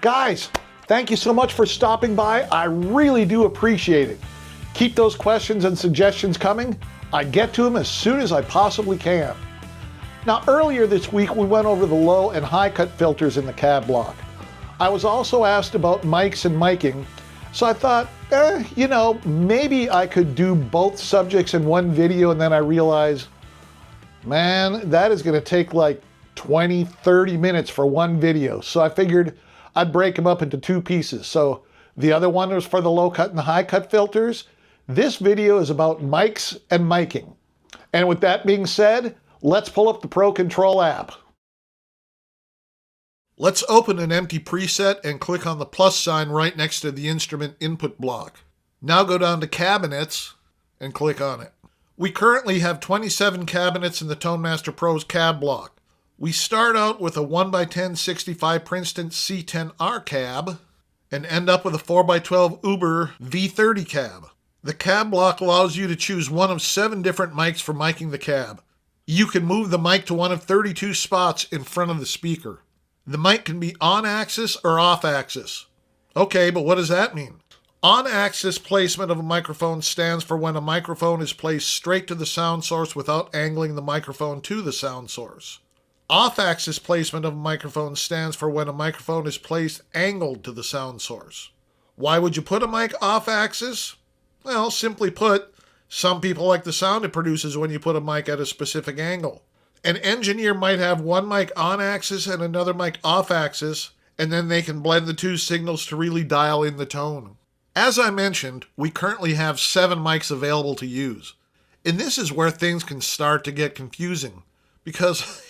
Guys, thank you so much for stopping by. I really do appreciate it. Keep those questions and suggestions coming. I get to them as soon as I possibly can. Now, earlier this week, we went over the low and high cut filters in the cab block. I was also asked about mics and miking, so I thought, maybe I could do both subjects in one video, and then I realized, man, that is going to take like 20, 30 minutes for one video. So I figured I'd break them up into two pieces. So the other one was for the low cut and the high cut filters. This video is about mics and miking. And with that being said, let's pull up the Pro Control app. Let's open an empty preset and click on the plus sign right next to the instrument input block. Now go down to Cabinets and click on it. We currently have 27 cabinets in the Tone Master Pro's cab block. We start out with a 1x10 65 Princeton C10R cab and end up with a 4x12 Uber V30 cab. The cab block allows you to choose one of 7 different mics for miking the cab. You can move the mic to one of 32 spots in front of the speaker. The mic can be on-axis or off-axis. Okay, but what does that mean? On-axis placement of a microphone stands for when a microphone is placed straight to the sound source without angling the microphone to the sound source. Off-axis placement of a microphone stands for when a microphone is placed angled to the sound source. Why would you put a mic off-axis? Well, simply put, some people like the sound it produces when you put a mic at a specific angle. An engineer might have one mic on-axis and another mic off-axis, and then they can blend the two signals to really dial in the tone. As I mentioned, we currently have 7 mics available to use. And this is where things can start to get confusing. Because,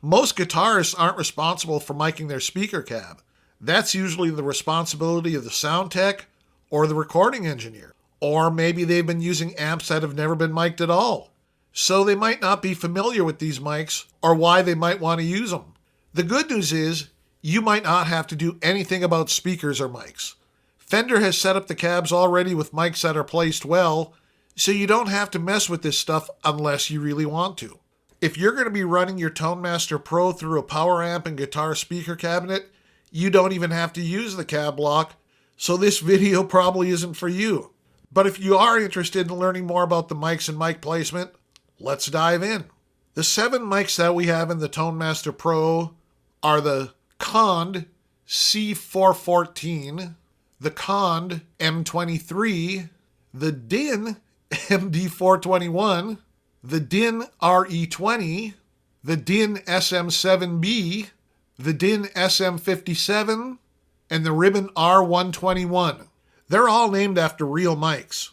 most guitarists aren't responsible for miking their speaker cab. That's usually the responsibility of the sound tech or the recording engineer. Or maybe they've been using amps that have never been mic'd at all. So they might not be familiar with these mics or why they might want to use them. The good news is you might not have to do anything about speakers or mics. Fender has set up the cabs already with mics that are placed well, so you don't have to mess with this stuff unless you really want to. If you're going to be running your Tone Master Pro through a power amp and guitar speaker cabinet, you don't even have to use the cab block, so this video probably isn't for you. But if you are interested in learning more about the mics and mic placement, let's dive in. The 7 mics that we have in the Tone Master Pro are the Cond C414, the Cond M23, the Din MD421, the Din RE20, the Din SM7B, the Din SM57, and the Ribbon R121. They're all named after real mics.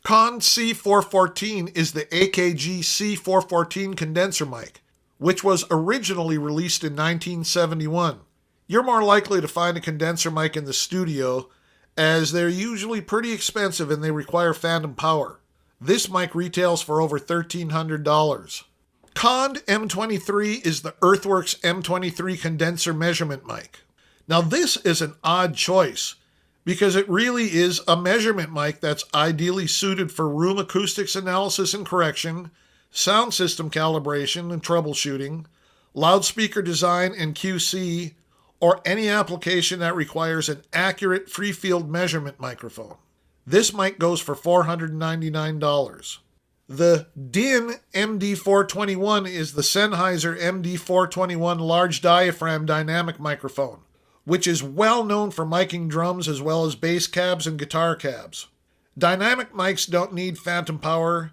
Cond C414 is the AKG C414 condenser mic, which was originally released in 1971. You're more likely to find a condenser mic in the studio, as they're usually pretty expensive and they require phantom power. This mic retails for over $1,300. Cond M23 is the Earthworks M23 condenser measurement mic. Now this is an odd choice, because it really is a measurement mic that's ideally suited for room acoustics analysis and correction, sound system calibration and troubleshooting, loudspeaker design and QC, or any application that requires an accurate free field measurement microphone. This mic goes for $499. The Din MD421 is the Sennheiser MD421 large diaphragm dynamic microphone, which is well known for miking drums as well as bass cabs and guitar cabs. Dynamic mics don't need phantom power,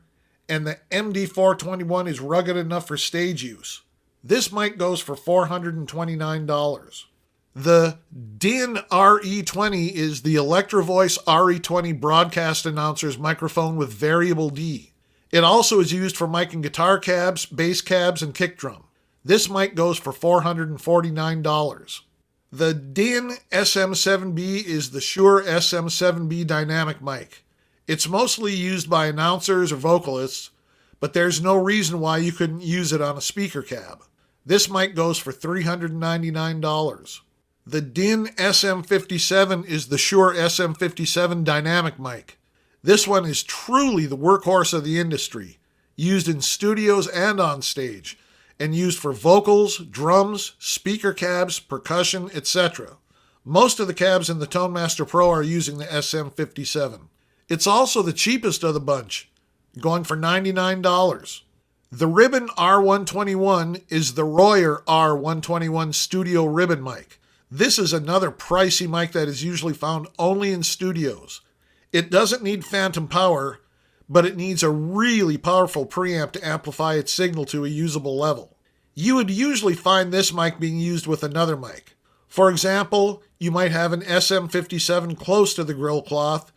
and the MD421 is rugged enough for stage use. This mic goes for $429. The Din RE20 is the Electro Voice RE20 broadcast announcer's microphone with variable D. It also is used for miking guitar cabs, bass cabs, and kick drum. This mic goes for $449. The Din SM7B is the Shure SM7B dynamic mic. It's mostly used by announcers or vocalists, but there's no reason why you couldn't use it on a speaker cab. This mic goes for $399. The Din SM57 is the Shure SM57 dynamic mic. This one is truly the workhorse of the industry, used in studios and on stage, and used for vocals, drums, speaker cabs, percussion, etc. Most of the cabs in the Tone Master Pro are using the SM57. It's also the cheapest of the bunch, going for $99. The Ribbon R121 is the Royer R121 Studio Ribbon mic. This is another pricey mic that is usually found only in studios. It doesn't need phantom power, but it needs a really powerful preamp to amplify its signal to a usable level. You would usually find this mic being used with another mic. For example, you might have an SM57 close to the grill cloth,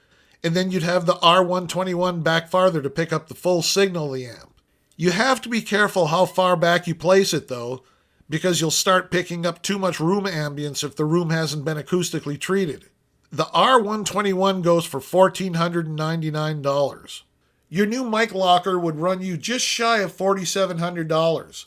and then you'd have the R121 back farther to pick up the full signal of the amp. You have to be careful how far back you place it though, because you'll start picking up too much room ambience if the room hasn't been acoustically treated. The R121 goes for $1,499. Your new mic locker would run you just shy of $4,700,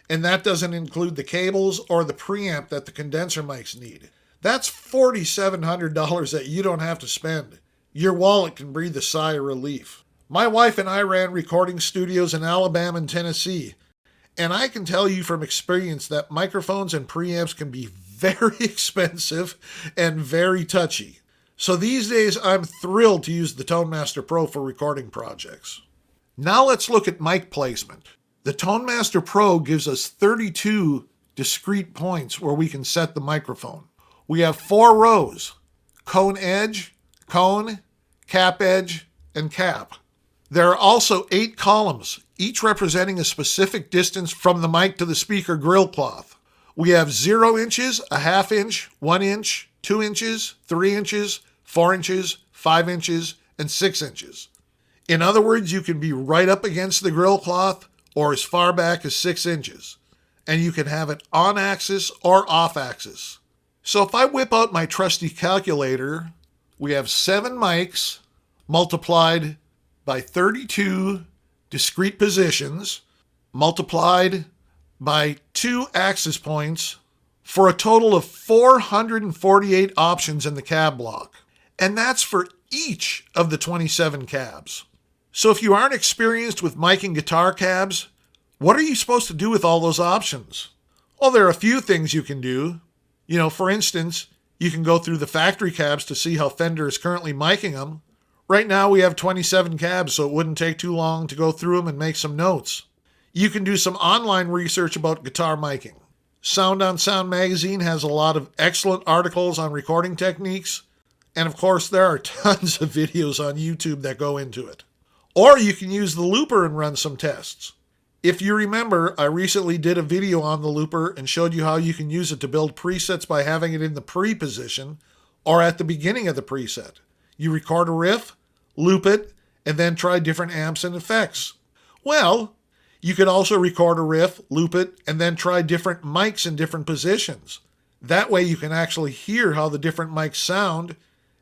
and that doesn't include the cables or the preamp that the condenser mics need. That's $4,700 that you don't have to spend. Your wallet can breathe a sigh of relief. My wife and I ran recording studios in Alabama and Tennessee, and I can tell you from experience that microphones and preamps can be very expensive and very touchy. So these days I'm thrilled to use the Tone Master Pro for recording projects. Now let's look at mic placement. The Tone Master Pro gives us 32 discrete points where we can set the microphone. We have 4 rows: cone edge, cone, cap edge, and cap. There are also 8 columns, each representing a specific distance from the mic to the speaker grill cloth. We have 0 inches, a ½ inch, 1 inch, 2 inches, 3 inches, 4 inches, 5 inches, and 6 inches. In other words, you can be right up against the grill cloth or as far back as 6 inches. And you can have it on axis or off axis. So if I whip out my trusty calculator, we have 7 mics multiplied by 32 discrete positions multiplied by 2 axis points for a total of 448 options in the cab block. And that's for each of the 27 cabs. So if you aren't experienced with miking guitar cabs, what are you supposed to do with all those options? Well, there are a few things you can do. For instance, you can go through the factory cabs to see how Fender is currently miking them. Right now we have 27 cabs, so it wouldn't take too long to go through them and make some notes. You can do some online research about guitar miking. Sound on Sound magazine has a lot of excellent articles on recording techniques, and of course there are tons of videos on YouTube that go into it. Or you can use the looper and run some tests. If you remember, I recently did a video on the looper and showed you how you can use it to build presets by having it in the pre position or at the beginning of the preset. You record a riff, loop it, and then try different amps and effects. Well, you could also record a riff, loop it, and then try different mics in different positions. That way you can actually hear how the different mics sound,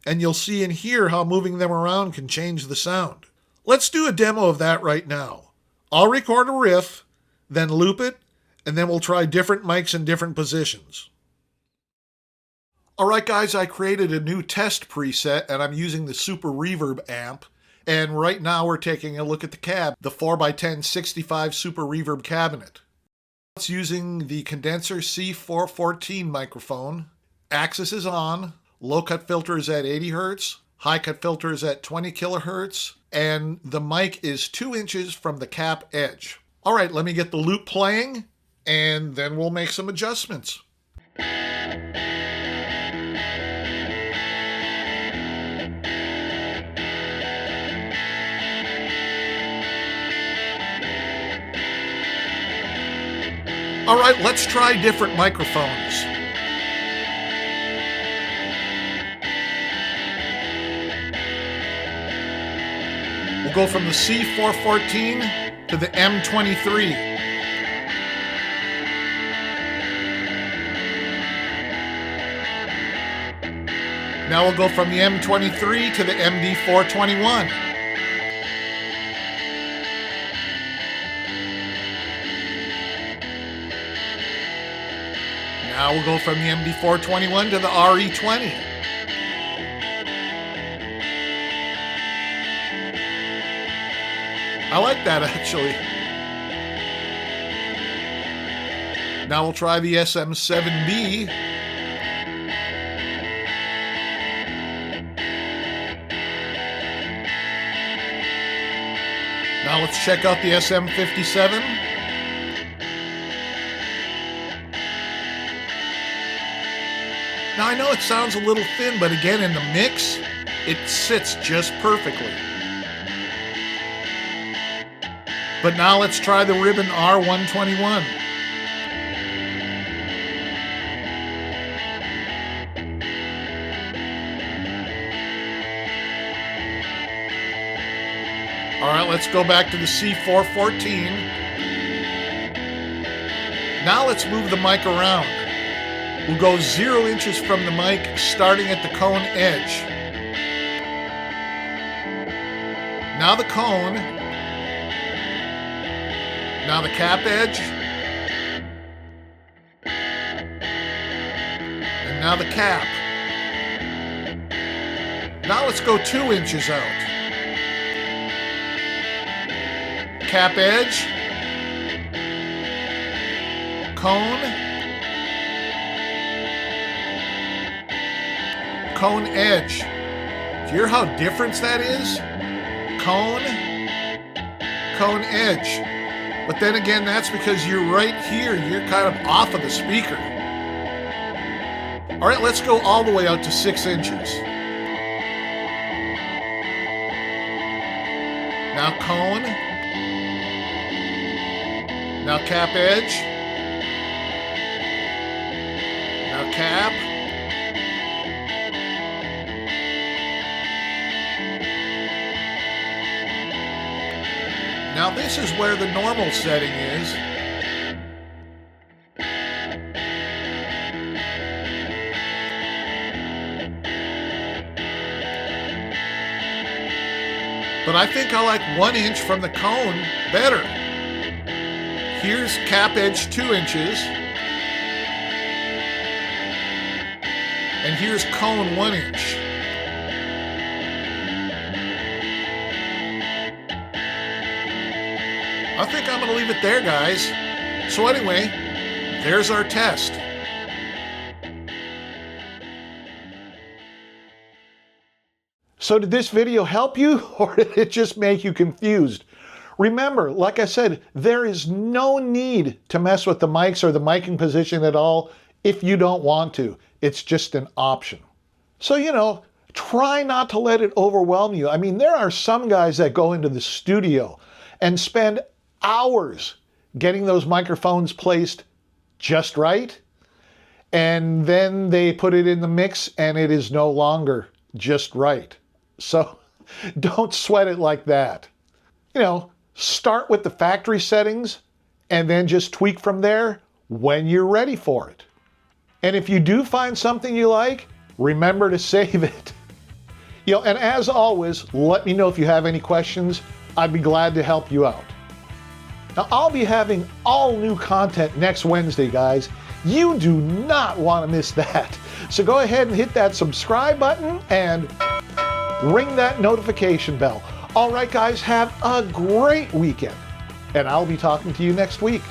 and you'll see and hear how moving them around can change the sound. Let's do a demo of that right now. I'll record a riff, then loop it, and then we'll try different mics in different positions. Alright guys, I created a new test preset and I'm using the Super Reverb amp. And right now we're taking a look at the cab, the 4x10 65 Super Reverb cabinet. It's using the condenser C414 microphone. Axis is on, low cut filter is at 80 Hz, high cut filter is at 20 kHz, and the mic is 2 inches from the cap edge. Alright, let me get the loop playing and then we'll make some adjustments. All right, let's try different microphones. We'll go from the C414 to the M23. Now we'll go from the M23 to the MD421. Now we'll go from the MD421 to the RE20. I like that actually. Now we'll try the SM7B. Now let's check out the SM57. Now I know it sounds a little thin, but again in the mix, it sits just perfectly. But now let's try the Ribbon R121. All right, let's go back to the C414. Now let's move the mic around. We'll go 0 inches from the mic, starting at the cone edge. Now the cone. Now the cap edge. And now the cap. Now let's go 2 inches out. Cap edge, cone, cone edge. Do you hear how different that is? Cone, cone edge. But then again, that's because you're right here. You're kind of off of the speaker. All right, let's go all the way out to 6 inches. Now cone. Now cap edge. Now cap. Now this is where the normal setting is. But I think I like 1 inch from the cone better. Here's cap edge 2 inches. And here's cone 1 inch. I think I'm gonna leave it there, guys. So anyway, there's our test. So did this video help you, or did it just make you confused? Remember, like I said, there is no need to mess with the mics or the miking position at all if you don't want to. It's just an option. So, you know, try not to let it overwhelm you. I mean, there are some guys that go into the studio and spend hours getting those microphones placed just right, and then they put it in the mix and it is no longer just right. So don't sweat it like that. You know, start with the factory settings and then just tweak from there when you're ready for it. And if you do find something you like, remember to save it. You know, and as always, let me know if you have any questions. I'd be glad to help you out. Now, I'll be having all new content next Wednesday, guys. You do not want to miss that. So go ahead and hit that subscribe button and ring that notification bell. All right, guys, have a great weekend, and I'll be talking to you next week.